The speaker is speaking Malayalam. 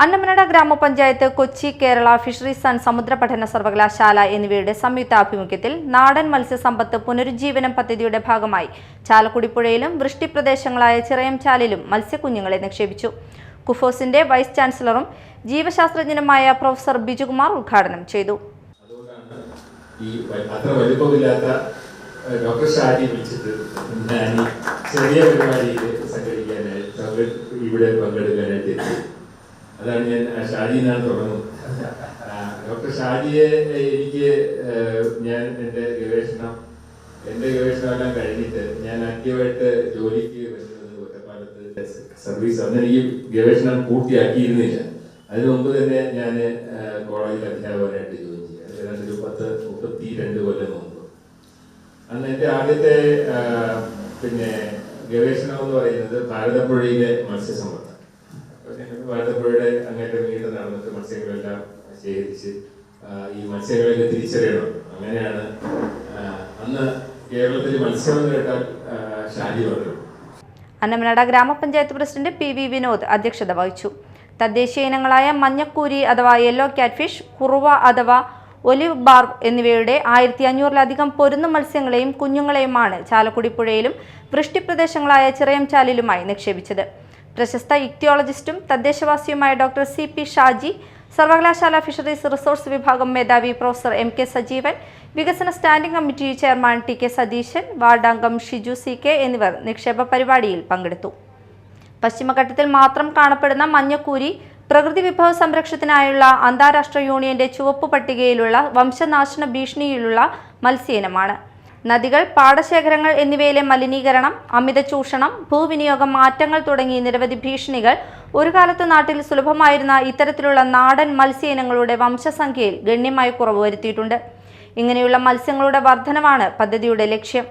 അന്നമനട ഗ്രാമപഞ്ചായത്ത്, കൊച്ചി കേരള ഫിഷറീസ് ആൻഡ് സമുദ്ര പഠന സർവകലാശാല എന്നിവയുടെ സംയുക്താഭിമുഖ്യത്തിൽ നാടൻ മത്സ്യസമ്പത്ത് പുനരുജ്ജീവനം പദ്ധതിയുടെ ഭാഗമായി ചാലക്കുടി പുഴയിലും വൃഷ്ടിപ്രദേശങ്ങളായ ചിറയംചാലിലും മത്സ്യക്കുഞ്ഞുങ്ങളെ നിക്ഷേപിച്ചു. കുഫോസിന്റെ വൈസ് ചാൻസലറും ജീവശാസ്ത്രജ്ഞനുമായ പ്രൊഫസർ ബിജുകുമാർ ഉദ്ഘാടനം ചെയ്തു. ഡോക്ടർ ഷാജി വിളിച്ചിട്ട് ഞാൻ ചെറിയ പരിപാടിയിൽ സംഘടിക്കാനായിട്ട് ഇവിടെ പങ്കെടുക്കാനായിട്ട് എത്തി. അതാണ് ഞാൻ ഷാജിന്നാണ് തുടങ്ങുന്നത്. ഡോക്ടർ ഷാജിയെ എനിക്ക് ഞാൻ എൻ്റെ ഗവേഷണമെല്ലാം കഴിഞ്ഞിട്ട് ഞാൻ ആദ്യമായിട്ട് ജോലിക്ക് വരുന്നത് ഒറ്റപ്പാലത്ത് സർവീസ്. അന്ന് എനിക്ക് ഗവേഷണം പൂർത്തിയാക്കിയിരുന്നില്ല. അതിനു മുമ്പ് തന്നെ ഞാൻ കോളേജിൽ അധ്യാപകനായിട്ട് ജോലി ചെയ്യാം. ഏതാണ്ട് ഒരു 32 കൊല്ലം മുമ്പ്. അന്ന് എൻ്റെ ആദ്യത്തെ ഗവേഷണം എന്ന് പറയുന്നത് ഭാരതപ്പുഴയിലെ മത്സ്യസമ്പത്താണ്. ഭാരതപ്പുഴയുടെ അങ്ങേറ്റം വീണ്ടും നടന്നിട്ട് മത്സ്യങ്ങളെല്ലാം ശേഖരിച്ച് ഈ മത്സ്യങ്ങളൊക്കെ തിരിച്ചറിയണം. അങ്ങനെയാണ് അന്ന് കേരളത്തിൽ മത്സ്യം എന്ന് കേട്ടാൽ ഷാജി പറഞ്ഞു. അന്നമനട ഗ്രാമപഞ്ചായത്ത് പ്രസിഡന്റ് PV വിനോദ് അധ്യക്ഷത വഹിച്ചു. തദ്ദേശീയ ഇനങ്ങളായ മഞ്ഞക്കൂരി അഥവാ യെല്ലോ കാറ്റ്ഫിഷ്, കുറുവ അഥവാ ഒലിവ് ബാർബ് എന്നിവയുടെ 1500-ലധികം പൊരുന്ന മത്സ്യങ്ങളെയും കുഞ്ഞുങ്ങളെയുമാണ് ചാലക്കുടി പുഴയിലും വൃഷ്ടിപ്രദേശങ്ങളായ ചിറയംചാലിലുമായി നിക്ഷേപിച്ചത്. പ്രശസ്ത ഇക്തിയോളജിസ്റ്റും തദ്ദേശവാസിയുമായ ഡോക്ടർ CP ഷാജി, സർവകലാശാല ഫിഷറീസ് റിസോഴ്സ് വിഭാഗം മേധാവി പ്രൊഫസർ MK സജീവൻ, വികസന standing committee chairman TK Satheesan, വാർഡംഗം ഷിജു CK എന്നിവർ നിക്ഷേപ പരിപാടിയിൽ പങ്കെടുത്തു. പശ്ചിമഘട്ടത്തിൽ മാത്രം കാണപ്പെടുന്ന മഞ്ഞക്കൂരി പ്രകൃതി വിഭവ സംരക്ഷണത്തിനായുള്ള അന്താരാഷ്ട്ര യൂണിയന്റെ ചുവപ്പ് പട്ടികയിലുള്ള വംശനാശന ഭീഷണിയിലുള്ള മത്സ്യ ഇനമാണ്. നദികൾ, പാടശേഖരങ്ങൾ എന്നിവയിലെ മലിനീകരണം, അമിത ചൂഷണം, ഭൂവിനിയോഗ മാറ്റങ്ങൾ തുടങ്ങി നിരവധി ഭീഷണികൾ ഒരു കാലത്ത് നാട്ടിൽ സുലഭമായിരുന്ന ഇത്തരത്തിലുള്ള നാടൻ മത്സ്യ ഇനങ്ങളുടെ വംശസംഖ്യയിൽ ഗണ്യമായി കുറവ് വരുത്തിയിട്ടുണ്ട്. ഇങ്ങനെയുള്ള മത്സ്യങ്ങളുടെ വർധനവാണ് പദ്ധതിയുടെ ലക്ഷ്യം.